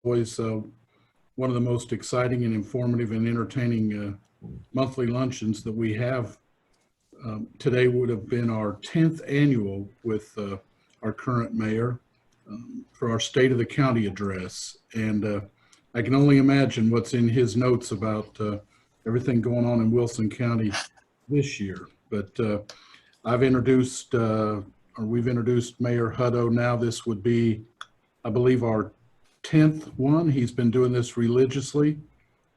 always one of the most exciting and informative and entertaining monthly luncheons that we have. Today would have been our 10th annual with our current mayor for our State of the County address. And I can only imagine what's in his notes about everything going on in Wilson County this year. But we've introduced Mayor Hutto. Now this would be, I believe, our 10th one. He's been doing this religiously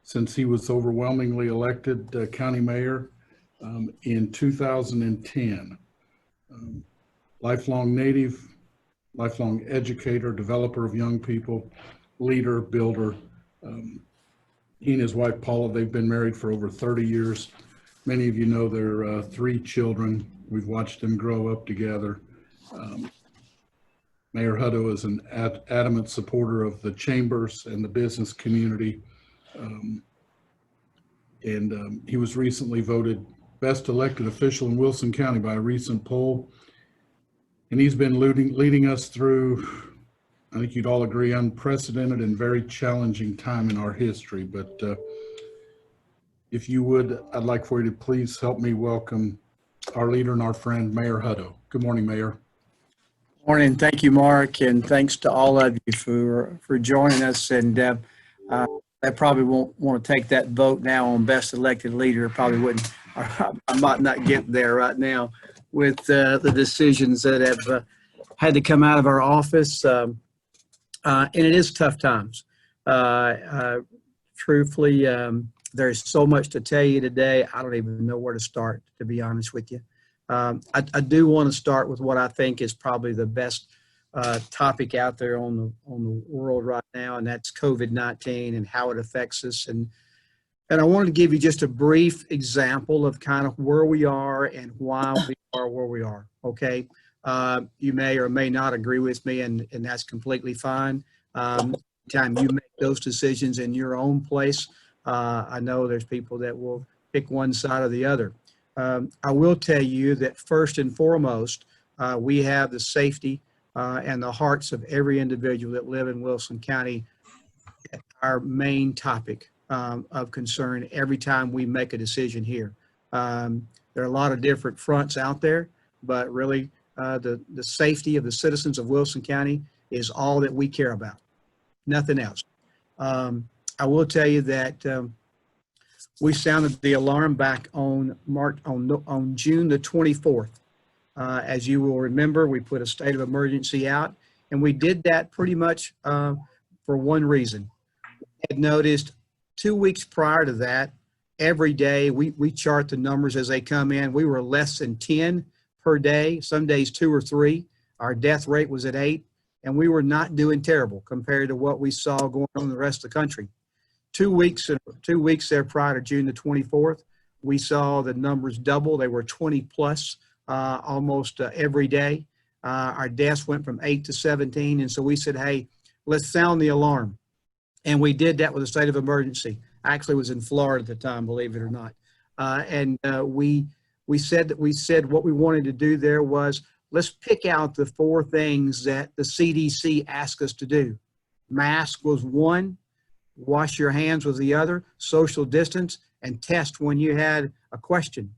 since he was overwhelmingly elected county mayor in 2010. Lifelong native, lifelong educator, developer of young people, leader, builder. He and his wife Paula, they've been married for over 30 years. Many of you know their 3 children. We've watched them grow up together. Mayor Hutto is an adamant supporter of the chambers and the business community. He was recently voted best elected official in Wilson County by a recent poll. And he's been leading us through, I think you'd all agree, unprecedented and very challenging time in our history. But if you would, I'd like for you to please help me welcome our leader and our friend, Mayor Hutto. Good morning, Mayor. Morning. Thank you, Mark, and thanks to all of you for joining us. And I probably won't want to take that vote now on best elected leader. Probably wouldn't. I might not get there right now with the decisions that have had to come out of our office. And it is tough times. Truthfully, there's so much to tell you today. I don't even know where to start, to be honest with you. I do want to start with what I think is probably the best topic out there on the world right now, and that's COVID-19 and how it affects us. And I wanted to give you just a brief example of kind of where we are and why we are where we are. Okay, you may or may not agree with me, and that's completely fine. Time you make those decisions in your own place, I know there's people that will pick one side or the other. I will tell you that first and foremost, we have the safety and the hearts of every individual that live in Wilson County, our main topic of concern every time we make a decision here. There are a lot of different fronts out there, but really the safety of the citizens of Wilson County is all that we care about, nothing else. I will tell you that we sounded the alarm back on June the 24th. As you will remember, we put a state of emergency out, and we did that pretty much for one reason. We had noticed 2 weeks prior to that, every day we chart the numbers as they come in. We were less than 10 per day, some days 2 or 3. Our death rate was at 8, and we were not doing terrible compared to what we saw going on in the rest of the country. 2 weeks there prior to June the 24th, we saw the numbers double. They were 20 plus almost every day. Our deaths went from 8 to 17. And so we said, hey, let's sound the alarm. And we did that with a state of emergency. I actually was in Florida at the time, believe it or not. We said what we wanted to do there was, let's pick out the 4 things that the CDC asked us to do. Mask was one. Wash your hands was the other, social distance, and test when you had a question.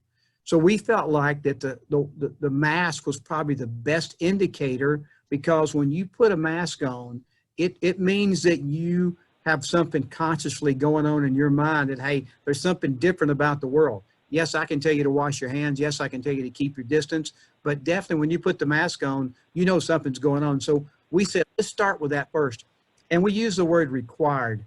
So we felt like that the mask was probably the best indicator, because when you put a mask on, it means that you have something consciously going on in your mind that, hey, there's something different about the world. Yes, I can tell you to wash your hands. Yes, I can tell you to keep your distance. But definitely when you put the mask on, you know something's going on. So we said, let's start with that first. And we use the word required.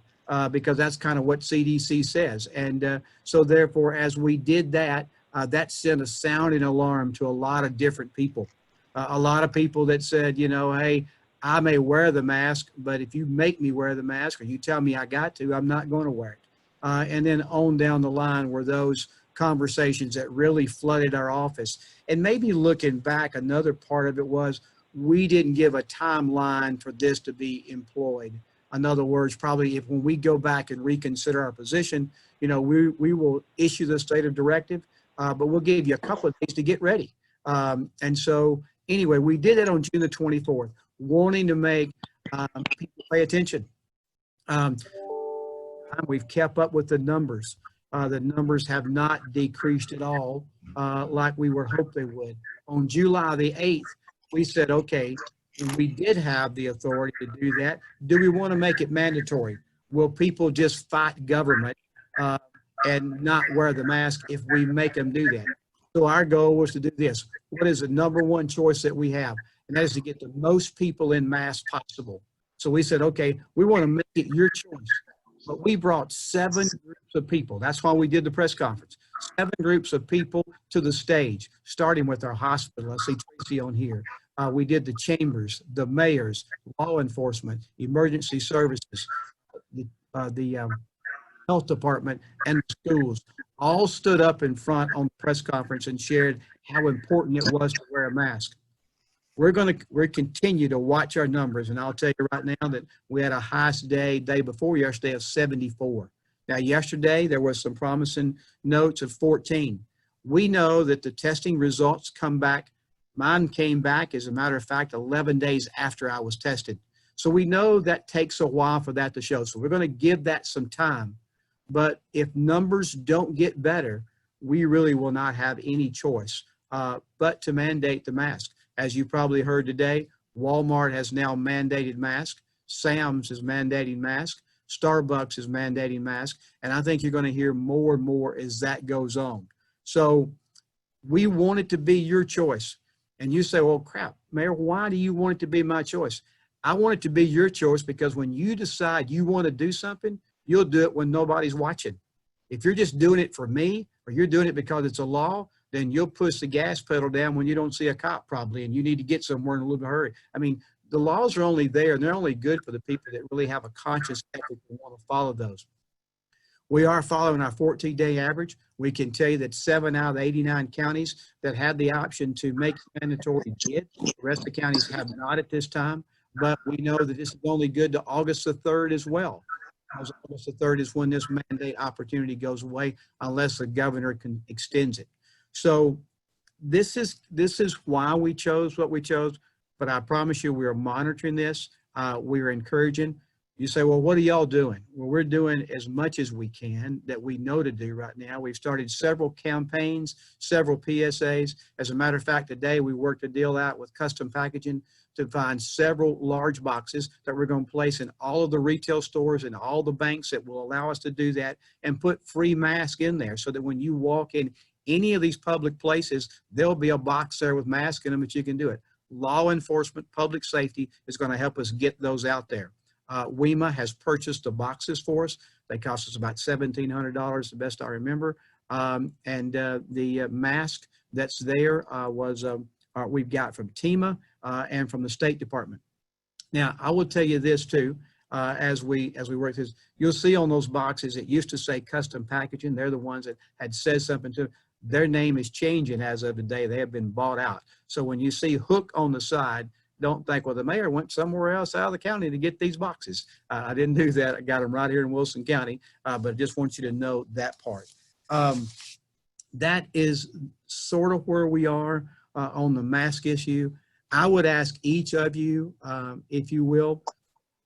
Because that's kind of what CDC says. And so therefore, as we did that, that sent a sounding alarm to a lot of different people. A lot of people that said, you know, hey, I may wear the mask, but if you make me wear the mask or you tell me I got to, I'm not going to wear it. And then on down the line were those conversations that really flooded our office. And maybe looking back, another part of it was we didn't give a timeline for this to be employed. In other words, probably when we go back and reconsider our position, you know, we will issue the state of directive, but we'll give you a couple of days to get ready. And so anyway, we did it on June the 24th, wanting to make people pay attention. Um, we've kept up with the numbers. The numbers have not decreased at all like we were hoped they would. On July the 8th, we said, okay, when we did have the authority to do that, do we want to make it mandatory? Will people just fight government and not wear the mask if we make them do that? So our goal was to do this. What is the number one choice that we have? And that is to get the most people in masks possible. So we said, okay, we want to make it your choice. But we brought 7 groups of people. That's why we did the press conference. 7 groups of people to the stage, starting with our hospital. I see Tracy on here. We did the chambers, the mayors, law enforcement, emergency services, the health department, and the schools all stood up in front on the press conference and shared how important it was to wear a mask. We're continue to watch our numbers, and I'll tell you right now that we had a highest day before yesterday of 74. Now, yesterday there was some promising notes of 14. We know that the testing results come back. Mine came back, as a matter of fact, 11 days after I was tested. So we know that takes a while for that to show. So we're going to give that some time. But if numbers don't get better, we really will not have any choice but to mandate the mask. As you probably heard today, Walmart has now mandated masks. Sam's is mandating masks. Starbucks is mandating masks. And I think you're going to hear more and more as that goes on. So we want it to be your choice. And you say, well, crap, Mayor, why do you want it to be my choice? I want it to be your choice because when you decide you want to do something, you'll do it when nobody's watching. If you're just doing it for me, or you're doing it because it's a law, then you'll push the gas pedal down when you don't see a cop probably, and you need to get somewhere in a little bit of a hurry. I mean, the laws are only there, and they're only good for the people that really have a conscious ethic and want to follow those. We are following our 14-day average. We can tell you that 7 out of the 89 counties that had the option to make it mandatory did. The rest of the counties have not at this time, but we know that this is only good to August the 3rd as well. August the 3rd is when this mandate opportunity goes away unless the governor extends it. So this is why we chose what we chose, but I promise you we are monitoring this. We are encouraging. You say, well, what are y'all doing? Well, we're doing as much as we can that we know to do right now. We've started several campaigns, several PSAs. As a matter of fact, today we worked a deal out with custom packaging to find several large boxes that we're going to place in all of the retail stores and all the banks that will allow us to do that and put free masks in there so that when you walk in any of these public places, there'll be a box there with masks in them that you can do it. Law enforcement, public safety is going to help us get those out there. WEMA has purchased the boxes for us. They cost us about $1,700, the best I remember. The mask that's there we've got from TEMA and from the State Department. Now, I will tell you this too, as we work this, you'll see on those boxes, it used to say custom packaging. They're the ones that had said something to, their name is changing as of today. They have been bought out. So when you see Hook on the side, don't think, well, the mayor went somewhere else out of the county to get these boxes. I didn't do that. I got them right here in Wilson County, but I just want you to know that part. That is sort of where we are on the mask issue. I would ask each of you, if you will,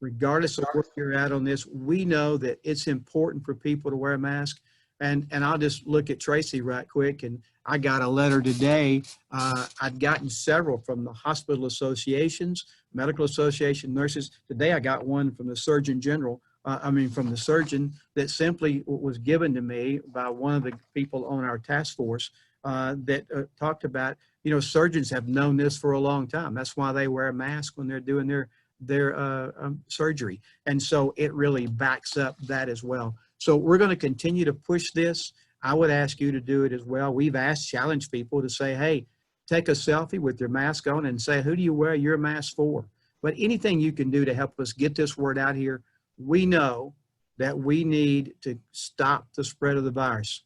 regardless of where you're at on this, we know that it's important for people to wear a mask. And I'll just look at Tracy right quick. And I got a letter today. I'd gotten several from the hospital associations, medical association, nurses. Today I got one from the Surgeon General. From the surgeon that simply was given to me by one of the people on our task force that talked about, surgeons have known this for a long time. That's why they wear a mask when they're doing their surgery. And so it really backs up that as well. So we're going to continue to push this. I would ask you to do it as well. We've challenged people to say, hey, take a selfie with your mask on and say, who do you wear your mask for? But anything you can do to help us get this word out here. We know that we need to stop the spread of the virus.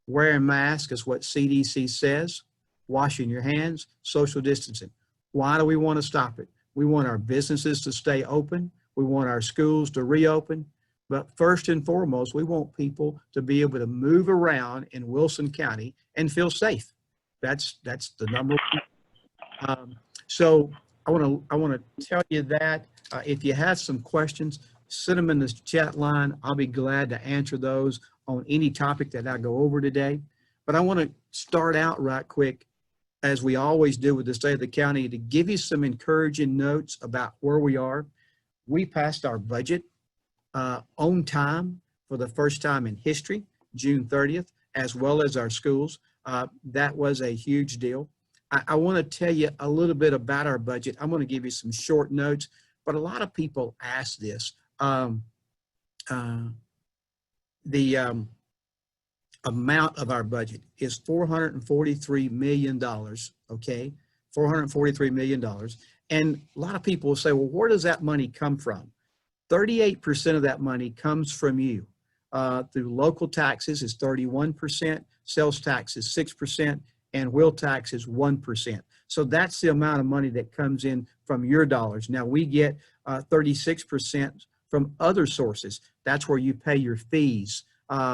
Wearing masks is what CDC says, washing your hands, social distancing. Why do we want to stop it? We want our businesses to stay open. We want our schools to reopen. But first and foremost, we want people to be able to move around in Wilson County and feel safe. That's the number one. So I want to tell you that if you have some questions, send them in the chat line. I'll be glad to answer those on any topic that I go over today. But I want to start out right quick, as we always do with the state of the county, to give you some encouraging notes about where we are. We passed our budget on time for the first time in history, June 30th, as well as our schools. That was a huge deal. I want to tell you a little bit about our budget. I'm going to give you some short notes, but a lot of people ask this. The amount of our budget is $443 million, okay? $443 million. And a lot of people will say, well, where does that money come from? 38% of that money comes from you. Through local taxes is 31%, sales tax is 6%, and wheel tax is 1%. So that's the amount of money that comes in from your dollars. Now we get 36% from other sources. That's where you pay your fees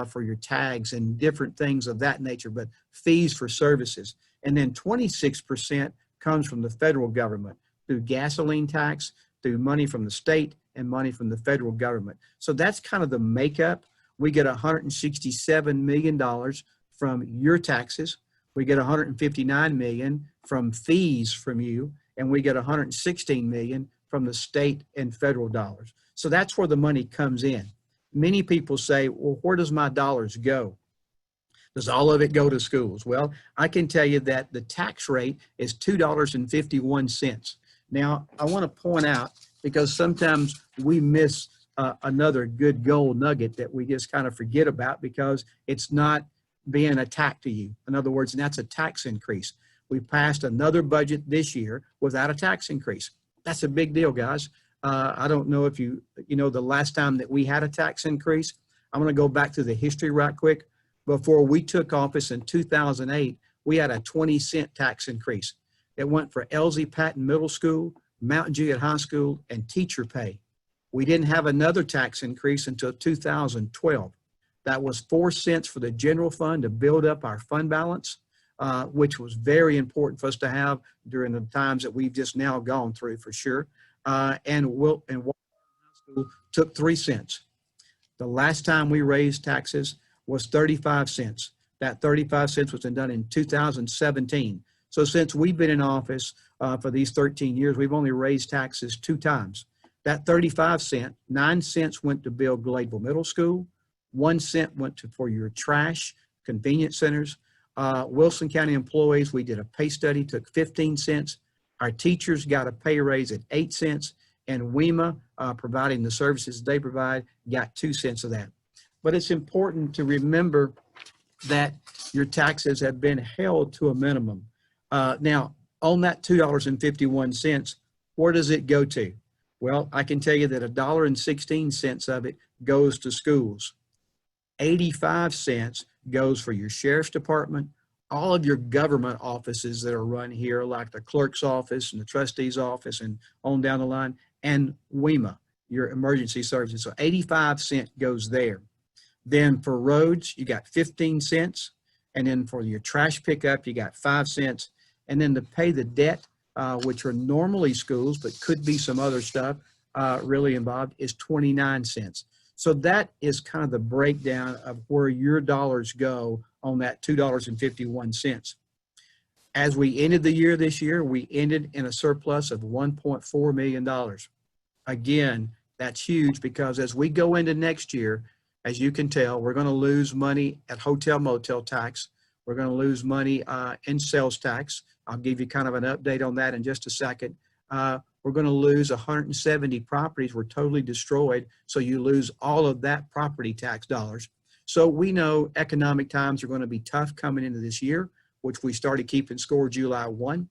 for your tags and different things of that nature, but fees for services. And then 26% comes from the federal government through gasoline tax, through money from the state, and money from the federal government. So that's kind of the makeup. We get $167 million from your taxes. We get $159 million from fees from you, and we get $116 million from the state and federal dollars. So that's where the money comes in. Many people say, well, where does my dollars go? Does all of it go to schools? Well, I can tell you that the tax rate is $2.51. Now, I want to point out, because sometimes we miss another good gold nugget that we just kind of forget about because it's not being a tax to you. In other words, and that's a tax increase. We passed another budget this year without a tax increase. That's a big deal, guys. I don't know if you know the last time that we had a tax increase. I'm going to go back to the history right quick. Before we took office in 2008, we had a 20-cent tax increase. It went for Elsie Patton Middle School, Mountain Juliet High School, and teacher pay. We didn't have another tax increase until 2012. That was 4 cents for the general fund to build up our fund balance, which was very important for us to have during the times that we've just now gone through, for sure. And Walker High School took 3 cents. The last time we raised taxes was 35 cents. That 35 cents was done in 2017. So since we've been in office for these 13 years, we've only raised taxes 2 times. That 35 cent, 9 cents went to build Gladeville Middle School. 1 cent went for your trash, convenience centers. Wilson County employees, we did a pay study, took 15 cents. Our teachers got a pay raise at 8 cents. And WEMA, providing the services they provide, got 2 cents of that. But it's important to remember that your taxes have been held to a minimum. Now, on that $2.51, where does it go to? Well, I can tell you that $1.16 of it goes to schools. 85 cents goes for your sheriff's department, all of your government offices that are run here, like the clerk's office and the trustee's office and on down the line, and WEMA, your emergency services. So 85 cents goes there. Then for roads, you got 15 cents. And then for your trash pickup, you got 5 cents. And then to pay the debt, which are normally schools, but could be some other stuff really involved, is 29 cents. So that is kind of the breakdown of where your dollars go on that $2.51. As we ended the year this year, we ended in a surplus of $1.4 million. Again, that's huge because as we go into next year, as you can tell, we're going to lose money at hotel motel tax. We're going to lose money in sales tax. I'll give you kind of an update on that in just a second. We're going to lose 170 properties were totally destroyed. So you lose all of that property tax dollars. So we know economic times are going to be tough coming into this year, which we started keeping score July 1.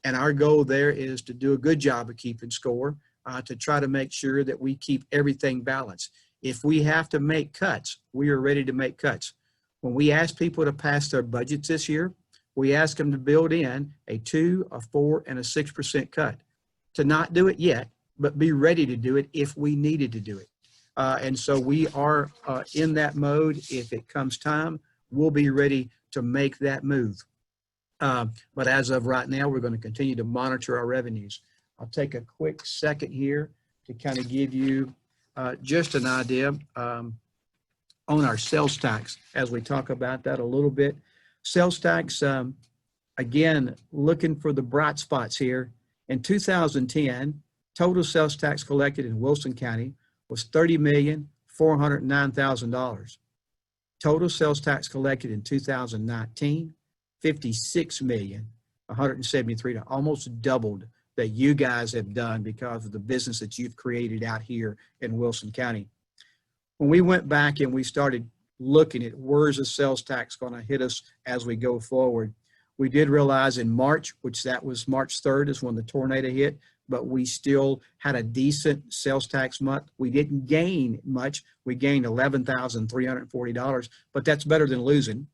And our goal there is to do a good job of keeping score, to try to make sure that we keep everything balanced. If we have to make cuts, we are ready to make cuts. When we ask people to pass their budgets this year, we ask them to build in a 2, a 4, and a 6% cut. To not do it yet, but be ready to do it if we needed to do it. And so we are in that mode. If it comes time, we'll be ready to make that move. But as of right now, we're going to continue to monitor our revenues. I'll take a quick second here to kind of give you just an idea on our sales tax as we talk about that a little bit. Sales tax, again, looking for the bright spots here. In 2010, total sales tax collected in Wilson County was $30,409,000. Total sales tax collected in 2019, $56,173,000, almost doubled that you guys have done because of the business that you've created out here in Wilson County. When we went back and we started looking at where's the sales tax going to hit us as we go forward, we did realize in March, which that was March 3rd is when the tornado hit, but we still had a decent sales tax month. We didn't gain much. We gained $11,340, but that's better than losing.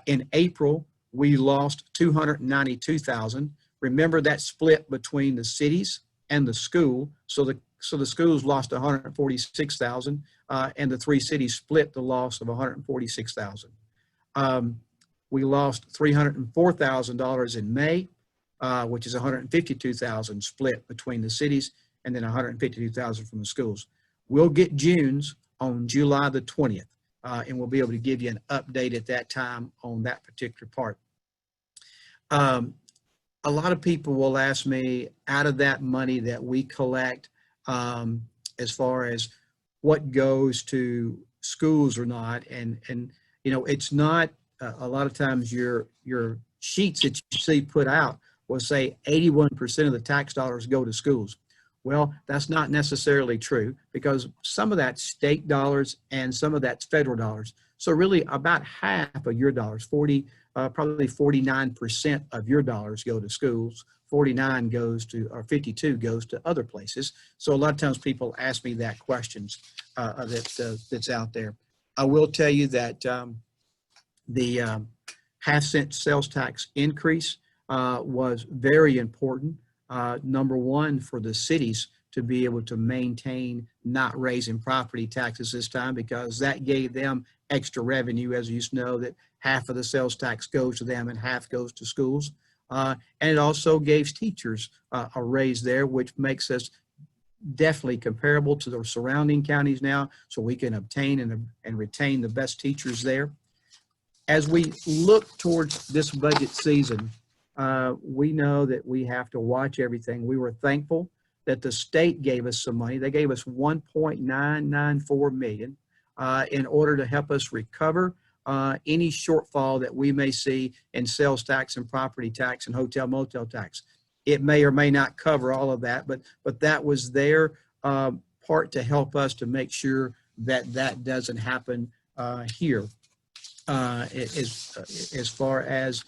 In April, we lost $292,000. Remember that split between the cities and the school. So the schools lost $146,000, and the three cities split the loss of $146,000. We lost $304,000 in May, which is $152,000 split between the cities, and then $152,000 from the schools. We'll get June's on July the 20th, and we'll be able to give you an update at that time on that particular part. A lot of people will ask me, out of that money that we collect, as far as what goes to schools or not, and you know, it's not a lot of times your sheets that you see put out will say 81% of the tax dollars go to schools. Well, that's not necessarily true, because some of that's state dollars and some of that's federal dollars. So really about half of your dollars, probably 49% of your dollars go to schools, 49 goes to, or 52 goes to other places. So a lot of times people ask me that questions that's out there. I will tell you that the half-cent sales tax increase was very important. Number one, for the cities to be able to maintain not raising property taxes this time, because that gave them extra revenue. As you know, that half of the sales tax goes to them and half goes to schools. And it also gave teachers a raise there, which makes us definitely comparable to the surrounding counties now, so we can obtain and retain the best teachers there. As we look towards this budget season, we know that we have to watch everything. We were thankful that the state gave us some money. They gave us $1.994 million in order to help us recover any shortfall that we may see in sales tax and property tax and hotel motel tax. It may or may not cover all of that, but that was their part to help us to make sure that that doesn't happen here. As far as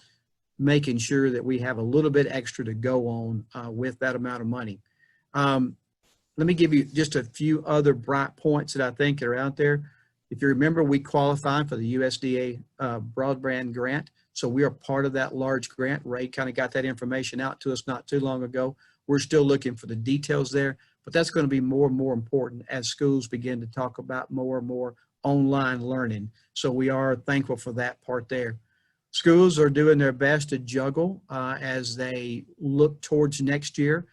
making sure that we have a little bit extra to go on with that amount of money. Let me give you just a few other bright points that I think are out there. If you remember, we qualified for the USDA broadband grant. So we are part of that large grant. Ray kind of got that information out to us not too long ago. We're still looking for the details there, but that's going to be more and more important as schools begin to talk about more and more online learning. So we are thankful for that part there. Schools are doing their best to juggle as they look towards next year.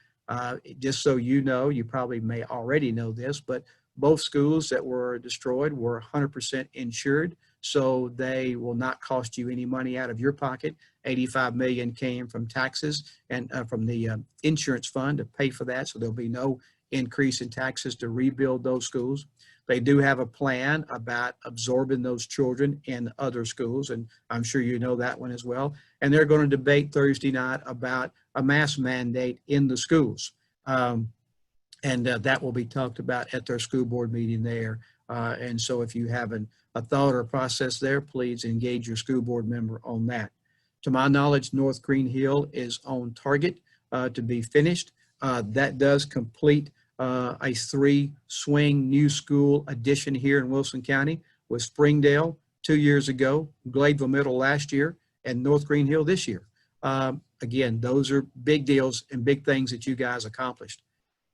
Just so you know, you probably may already know this, but both schools that were destroyed were 100% insured, so they will not cost you any money out of your pocket. $85 million came from taxes and from the insurance fund to pay for that, so there'll be no increase in taxes to rebuild those schools. They do have a plan about absorbing those children in other schools, and I'm sure you know that one as well. And they're going to debate Thursday night about a mask mandate in the schools. And that will be talked about at their school board meeting there. And so if you have a thought or a process there, please engage your school board member on that. To my knowledge, North Green Hill is on target to be finished. That does complete a 3-swing new school addition here in Wilson County, with Springdale 2 years ago, Gladeville Middle last year, and North Green Hill this year. Again, those are big deals and big things that you guys accomplished.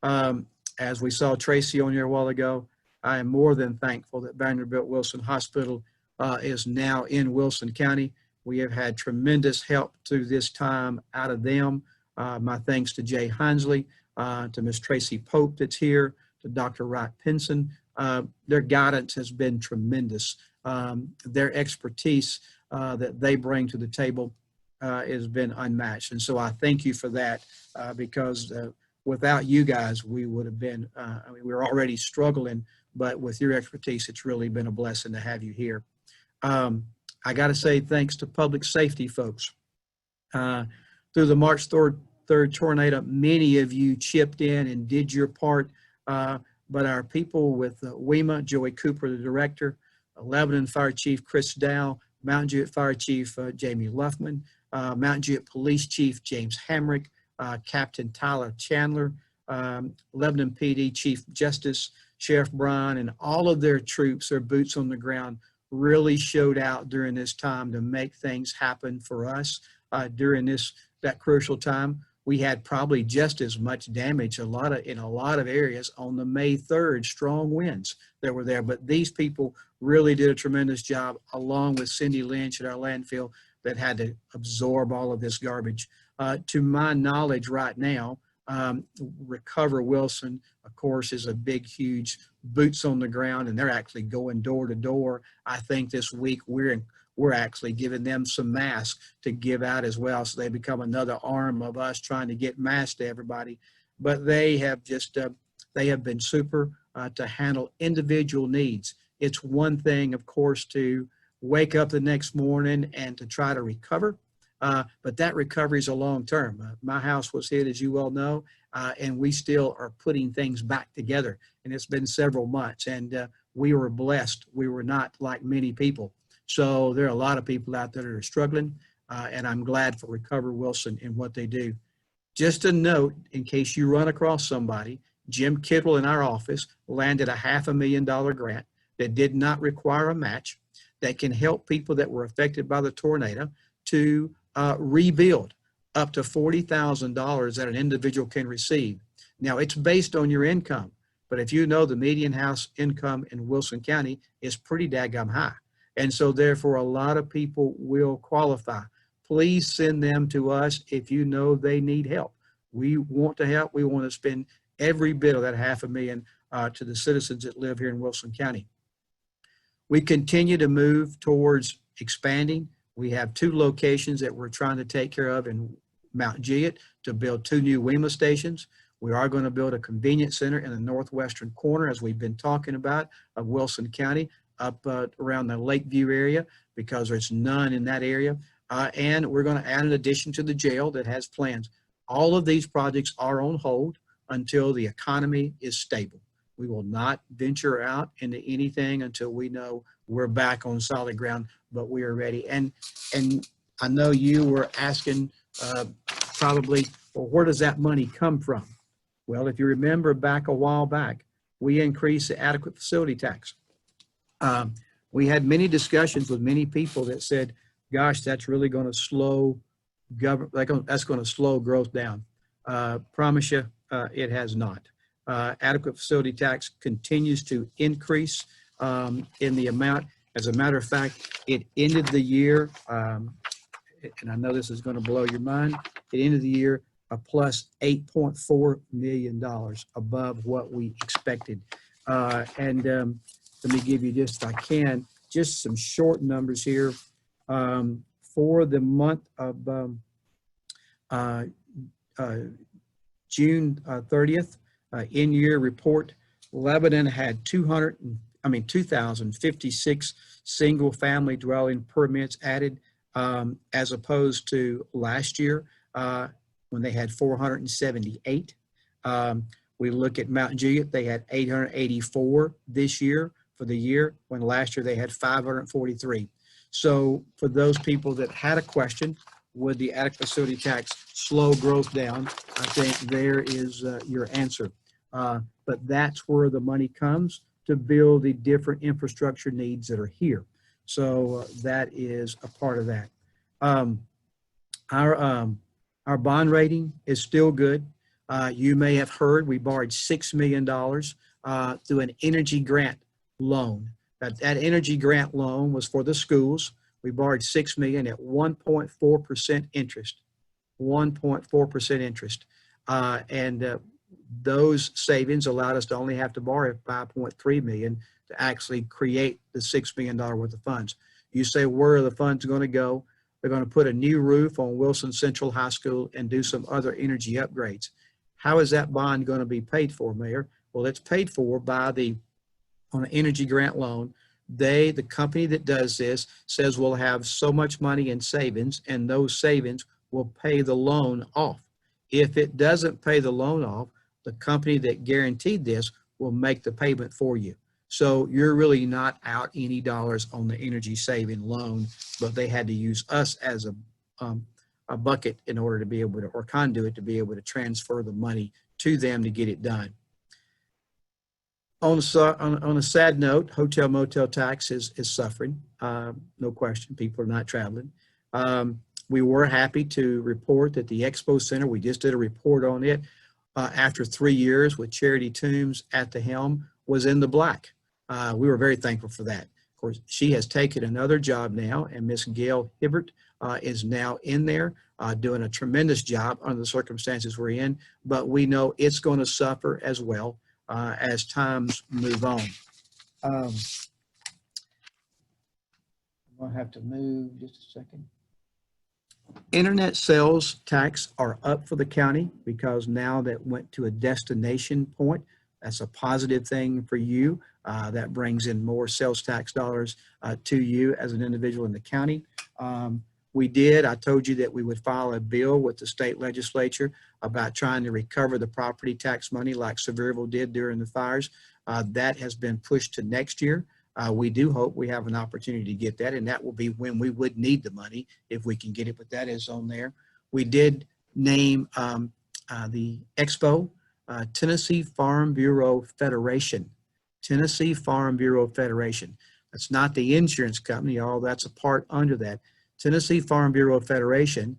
As we saw Tracy on here a while ago, I am more than thankful that Vanderbilt Wilson Hospital is now in Wilson County. We have had tremendous help through this time out of them. My thanks to Jay Hinsley, to Miss Tracy Pope that's here, to Dr. Wright Pinson. Their guidance has been tremendous. Their expertise that they bring to the table has been unmatched. And so I thank you for that because without you guys, we would have been, we were already struggling, but with your expertise, it's really been a blessing to have you here. I got to say thanks to public safety folks. Through the March 3rd tornado, many of you chipped in and did your part, but our people with WEMA, Joey Cooper, the director, Lebanon Fire Chief Chris Dow, Mountain Jewett Fire Chief Jamie Luffman, Mountain Jewett Police Chief James Hamrick, Captain Tyler Chandler, Lebanon PD Chief Justice Sheriff Bryan, and all of their troops, their boots on the ground, really showed out during this time to make things happen for us during that crucial time. We had probably just as much damage in a lot of areas on the May 3rd, strong winds that were there. But these people really did a tremendous job, along with Cindy Lynch at our landfill that had to absorb all of this garbage. To my knowledge right now, Recover Wilson, of course, is a big, huge boots on the ground, and they're actually going door to door. I think this week we're actually giving them some masks to give out as well, so they become another arm of us trying to get masks to everybody. But they have just they have been super to handle individual needs. It's one thing, of course, to wake up the next morning and to try to recover, but that recovery is a long term. My house was hit, as you well know, and we still are putting things back together, and it's been several months, and we were blessed. We were not like many people. So there are a lot of people out there that are struggling, and I'm glad for Recover Wilson and what they do. Just a note, in case you run across somebody, Jim Kittle in our office landed a $500,000 grant that did not require a match, that can help people that were affected by the tornado to rebuild up to $40,000 that an individual can receive. Now, it's based on your income, but if you know the median house income in Wilson County is pretty daggum high. And so therefore, a lot of people will qualify. Please send them to us if you know they need help. We want to help. We want to spend every bit of that $500,000 to the citizens that live here in Wilson County. We continue to move towards expanding. We have 2 locations that we're trying to take care of in Mount Jewett to build 2 new WEMA stations. We are going to build a convenience center in the northwestern corner, as we've been talking about, of Wilson County, up around the Lakeview area, because there's none in that area. And we're going to add an addition to the jail that has plans. All of these projects are on hold until the economy is stable. We will not venture out into anything until we know we're back on solid ground, but we are ready. And I know you were asking probably, well, where does that money come from? Well, if you remember back a while back, we increased the adequate facility tax. We had many discussions with many people that said, gosh, that's really going to slow that's going to slow growth down. Promise you, it has not. Adequate facility tax continues to increase in the amount. As a matter of fact, it ended the year, and I know this is going to blow your mind, it ended the year a plus $8.4 million above what we expected. Let me give you just, if I can, just some short numbers here. For the month of June 30th, in-year report, Lebanon had 2,056 single-family dwelling permits added, as opposed to last year when they had 478. We look at Mount Jewett, they had 884 this year for the year, when last year they had 543. So for those people that had a question, would the adequate facility tax slow growth down? I think there is your answer. But that's where the money comes to build the different infrastructure needs that are here. So that is a part of that. Our bond rating is still good. You may have heard we borrowed $6 million through an energy grant loan. That energy grant loan was for the schools. We borrowed $6 million at 1.4% interest. 1.4% interest. those savings allowed us to only have to borrow $5.3 million to actually create the $6 million worth of funds. You say, where are the funds going to go? They're going to put a new roof on Wilson Central High School and do some other energy upgrades. How is that bond going to be paid for, Mayor? Well, it's paid for by on an energy grant loan. The company that does this says we'll have so much money in savings, and those savings will pay the loan off. If it doesn't pay the loan off, the company that guaranteed this will make the payment for you. So you're really not out any dollars on the energy saving loan, but they had to use us as a bucket in order to be able to, or conduit to be able to transfer the money to them to get it done. On a sad note, hotel motel tax is suffering. No question, people are not traveling. We were happy to report that the Expo Center, we just did a report on it, after 3 years with Charity Toombs at the helm, was in the black. We were very thankful for that. Of course, she has taken another job now, and Miss Gail Hibbert is now in there doing a tremendous job under the circumstances we're in, but we know it's going to suffer as well as times move on. I'm going to have to move just a second. Internet sales tax are up for the county because now that went to a destination point. That's a positive thing for you. That brings in more sales tax dollars to you as an individual in the county. I told you that we would file a bill with the state legislature about trying to recover the property tax money like Sevierville did during the fires. That has been pushed to next year. We do hope we have an opportunity to get that, and that will be when we would need the money if we can get it, but that is on there. We did name the Expo Tennessee Farm Bureau Federation. Tennessee Farm Bureau Federation. That's not the insurance company, all that's a part under that. Tennessee Farm Bureau Federation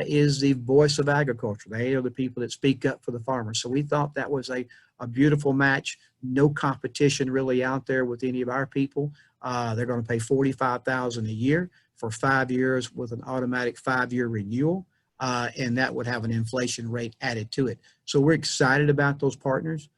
is the voice of agriculture. They are the people that speak up for the farmers. So we thought that was a beautiful match. No competition really out there with any of our people. They're going to pay $45,000 a year for 5 years with an automatic 5-year renewal, and that would have an inflation rate added to it. So we're excited about those partners.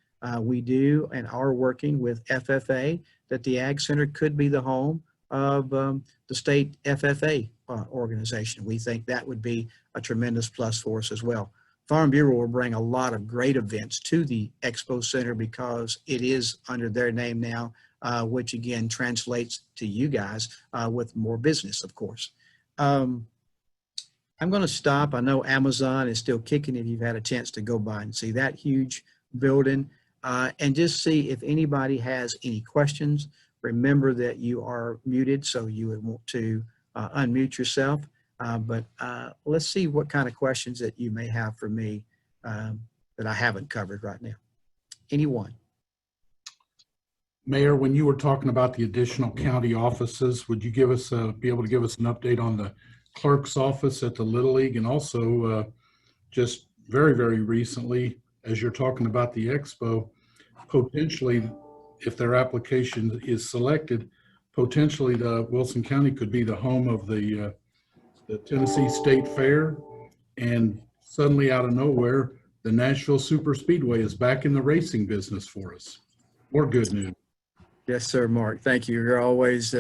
We do and are working with FFA, that the Ag Center could be the home of the state FFA organization. We think that would be a tremendous plus for us as well. Farm Bureau will bring a lot of great events to the Expo Center because it is under their name now, which again translates to you guys with more business, of course. I'm going to stop. I know Amazon is still kicking if you've had a chance to go by and see that huge building and just see if anybody has any questions. Remember that you are muted, so you would want to unmute yourself. But let's see what kind of questions that you may have for me that I haven't covered right now. Anyone? Mayor, when you were talking about the additional county offices, would you give us be able to give us an update on the clerk's office at the Little League, and also just very, very recently, as you're talking about the Expo, potentially, if their application is selected, potentially the Wilson County could be the home of the Tennessee State Fair, and suddenly out of nowhere, the Nashville Super Speedway is back in the racing business for us. More good news. Yes, sir, Mark. Thank you. You're always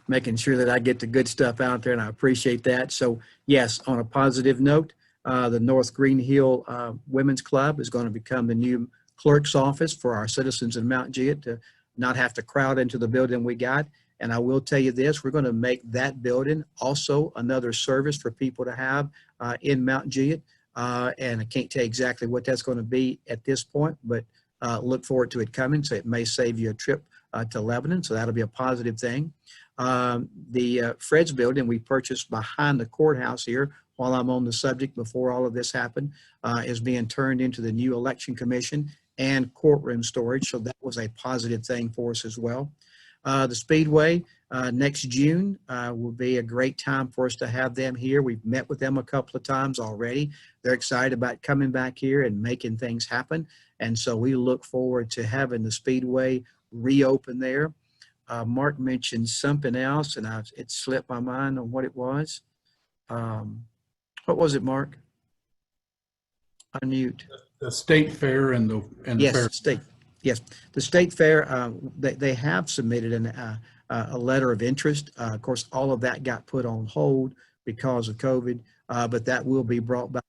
making sure that I get the good stuff out there, and I appreciate that. So, yes, on a positive note, the North Green Hill Women's Club is going to become the new clerk's office for our citizens in Mount Juliet to not have to crowd into the building we got. And I will tell you this, we're going to make that building also another service for people to have in Mount Juliet. And I can't tell you exactly what that's going to be at this point, but look forward to it coming. So it may save you a trip to Lebanon. So that'll be a positive thing. The Fred's building we purchased behind the courthouse here, while I'm on the subject before all of this happened, is being turned into the new election commission and courtroom storage. So that was a positive thing for us as well. The Speedway next June will be a great time for us to have them here. We've met with them a couple of times already. They're excited about coming back here and making things happen. And so we look forward to having the Speedway reopen there. Mark mentioned something else, and it slipped my mind on what it was. What was it, Mark? Unmute. The state fair and the Yes, fair. state. Yes, the state fair. They have submitted a letter of interest. Of course, all of that got put on hold because of COVID, but that will be brought back.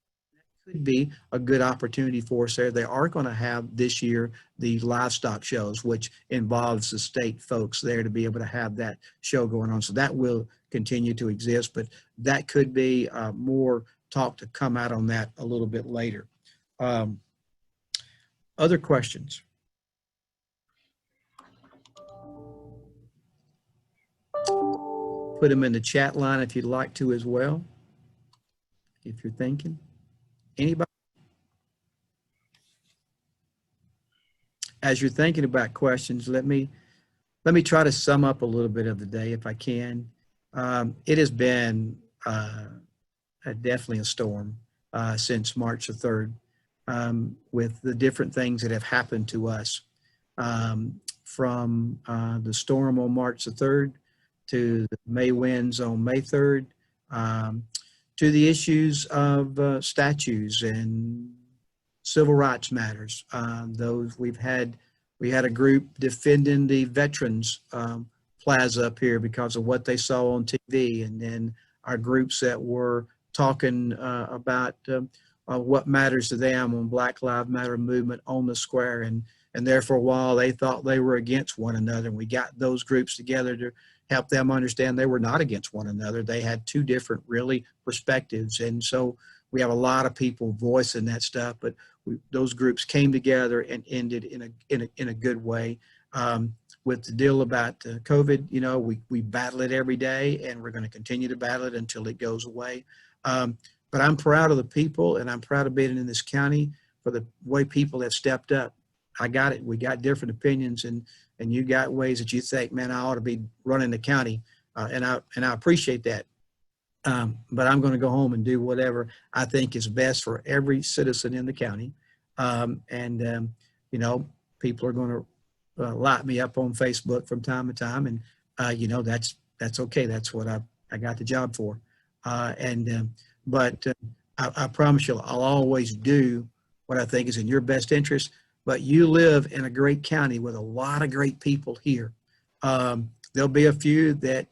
Could be a good opportunity for us there. They are going to have this year the livestock shows, which involves the state folks there to be able to have that show going on. So that will continue to exist, but that could be more talk to come out on that a little bit later. Other questions? Put them in the chat line if you'd like to as well, if you're thinking. Anybody? As you're thinking about questions, let me try to sum up a little bit of the day if I can. It has been definitely a storm since March the 3rd, with the different things that have happened to us, from the storm on March the 3rd to the May winds on May 3rd, to the issues of statues and civil rights matters. We had a group defending the Veterans Plaza up here because of what they saw on TV, and then our groups that were talking about what matters to them on Black Lives Matter movement on the square, and there for a while they thought they were against one another, and we got those groups together to help them understand they were not against one another. They had two different really perspectives, and so we have a lot of people voicing that stuff, but those groups came together and ended in a good way. With the deal about COVID, you know, we battle it every day, and we're going to continue to battle it until it goes away. But I'm proud of the people, and I'm proud of being in this county for the way people have stepped up. I got it. We got different opinions, and you got ways that you think, man, I ought to be running the county, and I appreciate that. But I'm going to go home and do whatever I think is best for every citizen in the county. You know, people are going to light me up on Facebook from time to time, and you know, that's okay. That's what I got the job for. But I promise you, I'll always do what I think is in your best interest. But you live in a great county with a lot of great people here. There'll be a few that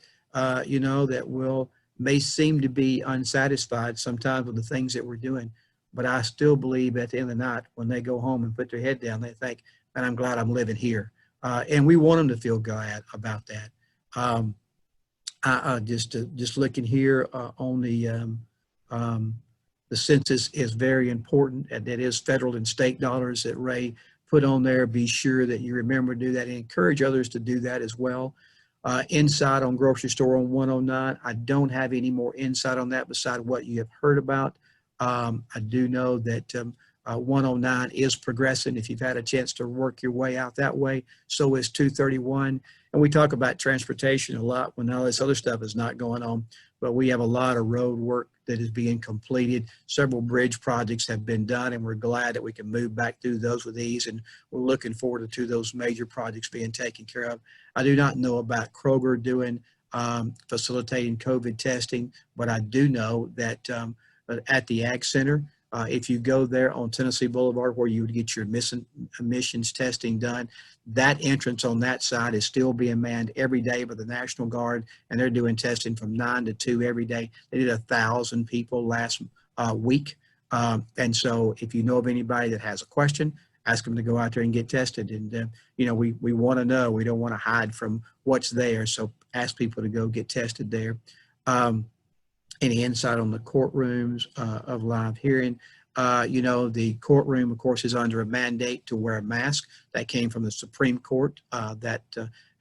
you know, that may seem to be unsatisfied sometimes with the things that we're doing, but I still believe at the end of the night, when they go home and put their head down, they think, man, I'm glad I'm living here. And we want them to feel glad about that. Just looking here on the census is very important, and that is federal and state dollars that Ray put on there. Be sure that you remember to do that, and encourage others to do that as well. Insight on grocery store on 109. I don't have any more insight on that beside what you have heard about. I do know that 109 is progressing. If you've had a chance to work your way out that way, so is 231. And we talk about transportation a lot when all this other stuff is not going on, but we have a lot of road work that is being completed. Several bridge projects have been done, and we're glad that we can move back through those with ease, and we're looking forward to those major projects being taken care of. I do not know about Kroger doing facilitating COVID testing, but I do know that at the Ag Center, if you go there on Tennessee Boulevard where you would get your emissions testing done, that entrance on that side is still being manned every day by the National Guard, and they're doing testing from 9 to 2 every day. They did 1,000 people last week. And so if you know of anybody that has a question, ask them to go out there and get tested. And, you know, we want to know. We don't want to hide from what's there. So ask people to go get tested there. Any insight on the courtrooms of live hearing? You know, the courtroom, of course, is under a mandate to wear a mask. That came from the Supreme Court. That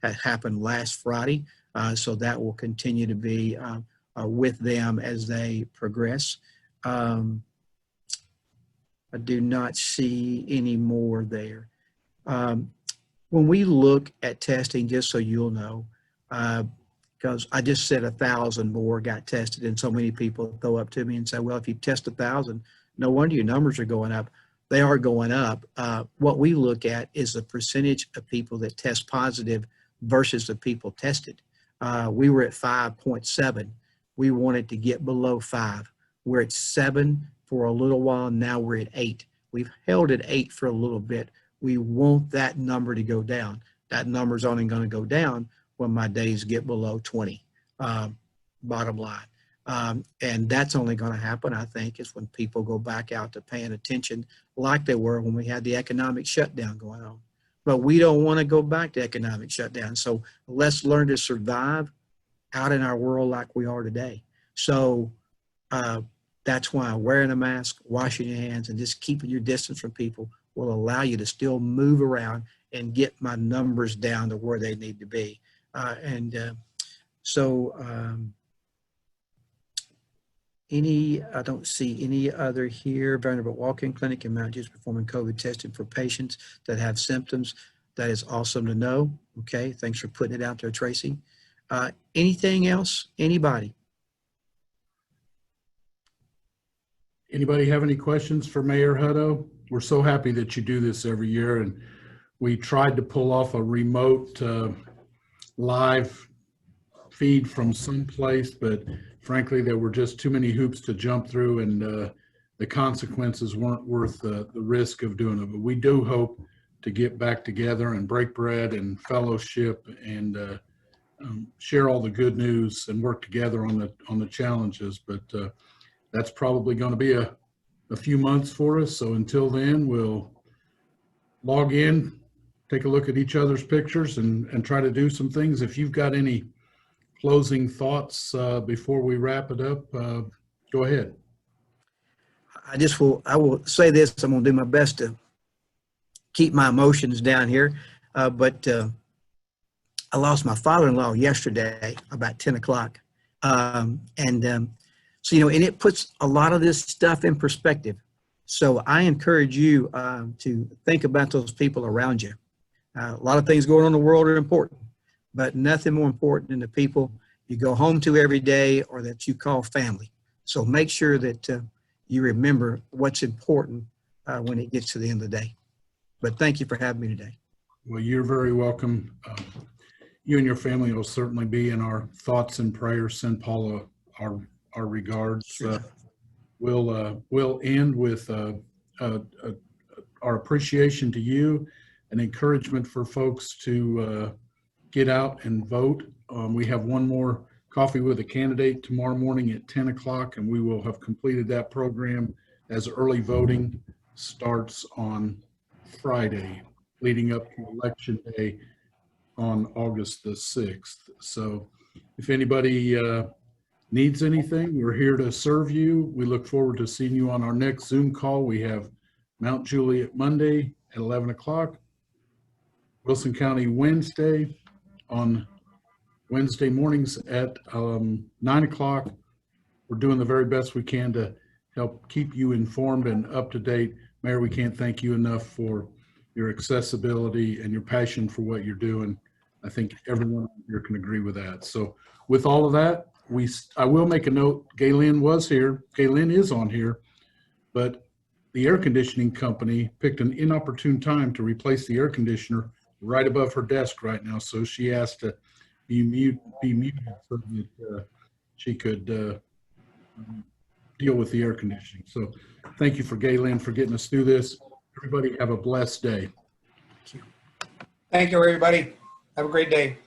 had happened last Friday. So that will continue to be with them as they progress. I do not see any more there. When we look at testing, just so you'll know, because I just said 1,000 more got tested, and so many people go up to me and say, well, if you test 1,000, no wonder your numbers are going up. They are going up. What we look at is the percentage of people that test positive versus the people tested. We were at 5.7. We wanted to get below 5. We're at 7 for a little while. Now we're at 8. We've held at 8 for a little bit. We want that number to go down. That number is only going to go down when my days get below 20, bottom line. And that's only going to happen, I think, is when people go back out to paying attention like they were when we had the economic shutdown going on. But we don't want to go back to economic shutdown. So let's learn to survive out in our world like we are today. So that's why wearing a mask, washing your hands, and just keeping your distance from people will allow you to still move around and get my numbers down to where they need to be. I don't see any other here. Vanderbilt Walk-In Clinic in Mount Juice performing COVID testing for patients that have symptoms. That is awesome to know. Okay, thanks for putting it out there, Tracy. Anything else? Anybody? Anybody have any questions for Mayor Hutto? We're so happy that you do this every year, and we tried to pull off a remote live feed from someplace, but frankly, there were just too many hoops to jump through, and the consequences weren't worth the risk of doing it. But we do hope to get back together and break bread and fellowship and share all the good news and work together on the challenges. But that's probably going to be a few months for us. So until then, we'll log in, take a look at each other's pictures, and try to do some things. If you've got any closing thoughts before we wrap it up, go ahead. I will say this. I'm going to do my best to keep my emotions down here. But I lost my father-in-law yesterday about 10 o'clock. So, you know, and it puts a lot of this stuff in perspective. So I encourage you to think about those people around you. A lot of things going on in the world are important, but nothing more important than the people you go home to every day or that you call family. So make sure that you remember what's important when it gets to the end of the day. But thank you for having me today. Well, you're very welcome. You and your family will certainly be in our thoughts and prayers. Send Paula our regards. Sure. We'll end with our appreciation to you and encouragement for folks to get out and vote. We have one more coffee with a candidate tomorrow morning at 10 o'clock, and we will have completed that program as early voting starts on Friday, leading up to Election Day on August the 6th. So if anybody needs anything, we're here to serve you. We look forward to seeing you on our next Zoom call. We have Mount Juliet Monday at 11 o'clock, Wilson County Wednesday on Wednesday mornings at 9 o'clock. We're doing the very best we can to help keep you informed and up to date. Mayor, we can't thank you enough for your accessibility and your passion for what you're doing. I think everyone here can agree with that. So with all of that, I will make a note. Gaylyn was here. Gaylyn is on here, but the air conditioning company picked an inopportune time to replace the air conditioner right above her desk right now. So she asked to be muted so that she could deal with the air conditioning. So thank you for Gaylyn for getting us through this. Everybody have a blessed day. Thank you, everybody. Have a great day.